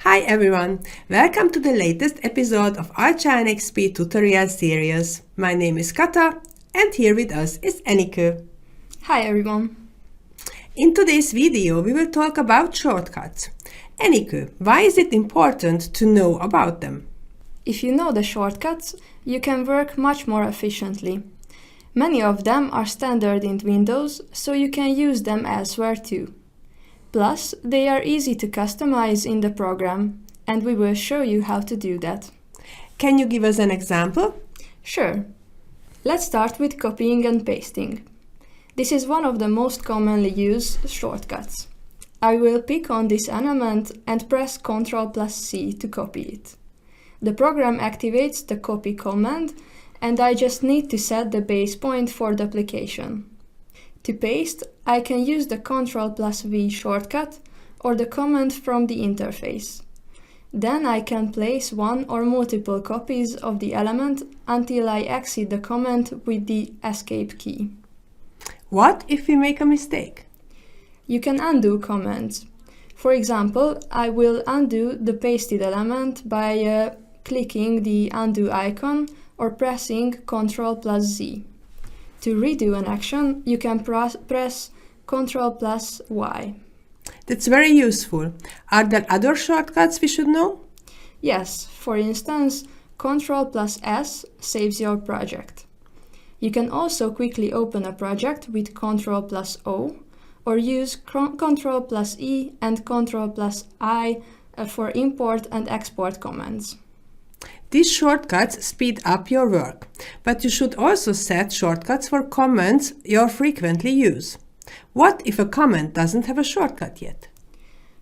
Hi everyone! Welcome to the latest episode of ARCHLine.XP tutorial series. My name is Kata and here with us is Enikő. Hi everyone! In today's video we will talk about shortcuts. Enikő, why is it important to know about them? If you know the shortcuts, you can work much more efficiently. Many of them are standard in Windows, so you can use them elsewhere too. Plus, they are easy to customize in the program, and we will show you how to do that. Can you give us an example? Sure. Let's start with copying and pasting. This is one of the most commonly used shortcuts. I will pick on this element and press Ctrl+C to copy it. The program activates the copy command, and I just need to set the base point for the application. To paste, I can use the Ctrl+V shortcut or the command from the interface. Then I can place one or multiple copies of the element until I exit the command with the escape key. What if we make a mistake? You can undo commands. For example, I will undo the pasted element by clicking the undo icon or pressing Ctrl+Z. To redo an action, you can press Ctrl+Y. That's very useful. Are there other shortcuts we should know? Yes, for instance, Ctrl+S saves your project. You can also quickly open a project with Ctrl+O or use Ctrl+E and Ctrl+I for import and export commands. These shortcuts speed up your work, but you should also set shortcuts for commands you frequently use. What if a command doesn't have a shortcut yet?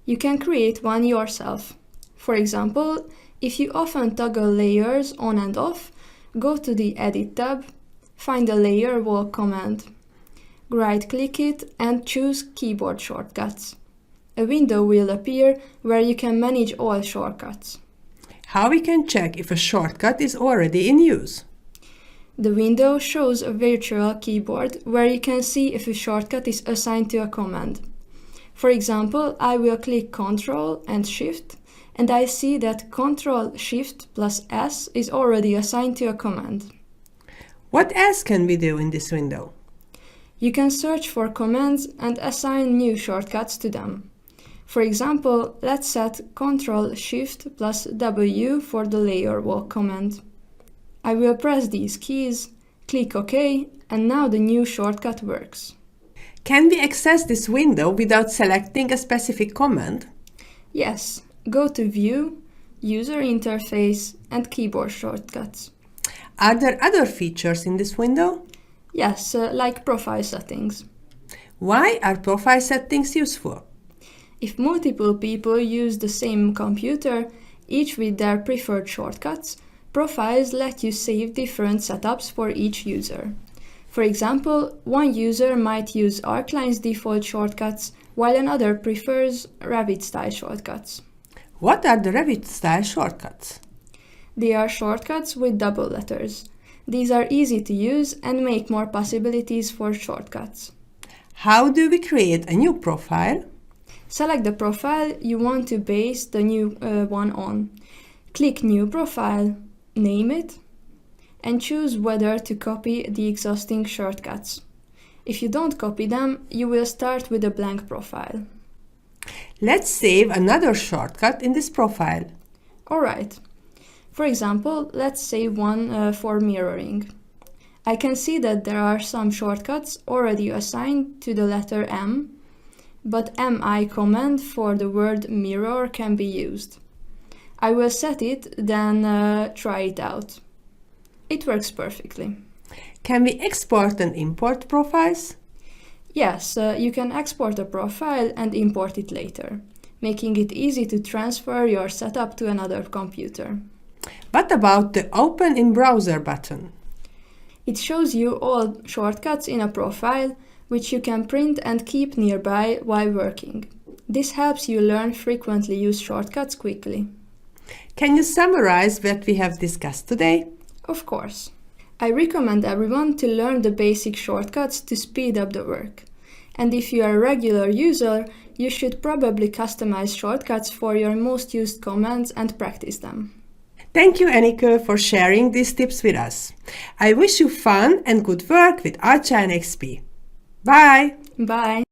You can create one yourself. For example, if you often toggle layers on and off, go to the Edit tab, find the Layer Wall command. Right-click it and choose Keyboard Shortcuts. A window will appear where you can manage all shortcuts. How we can check if a shortcut is already in use? The window shows a virtual keyboard where you can see if a shortcut is assigned to a command. For example, I will click Ctrl and Shift, and I see that Ctrl+Shift+S is already assigned to a command. What else can we do in this window? You can search for commands and assign new shortcuts to them. For example, let's set Ctrl+Shift+W for the Layer Wall command. I will press these keys, click OK, and now the new shortcut works. Can we access this window without selecting a specific command? Yes, go to View, User Interface, and Keyboard Shortcuts. Are there other features in this window? Yes, like profile settings. Why are profile settings useful? If multiple people use the same computer, each with their preferred shortcuts, profiles let you save different setups for each user. For example, one user might use ARCHLine's default shortcuts, while another prefers Revit-style shortcuts. What are the Revit-style shortcuts? They are shortcuts with double letters. These are easy to use and make more possibilities for shortcuts. How do we create a new profile? Select the profile you want to base the new one on. Click New Profile, name it, and choose whether to copy the existing shortcuts. If you don't copy them, you will start with a blank profile. Let's save another shortcut in this profile. Alright. For example, let's save one for mirroring. I can see that there are some shortcuts already assigned to the letter M, but MI command for the word mirror can be used. I will set it, then try it out. It works perfectly. Can we export and import profiles? Yes, you can export a profile and import it later, making it easy to transfer your setup to another computer. What about the Open in Browser button? It shows you all shortcuts in a profile, which you can print and keep nearby while working. This helps you learn frequently used shortcuts quickly. Can you summarize what we have discussed today? Of course. I recommend everyone to learn the basic shortcuts to speed up the work. And if you are a regular user, you should probably customize shortcuts for your most used commands and practice them. Thank you, Annika, for sharing these tips with us. I wish you fun and good work with ARCHLine.XP. Bye! Bye!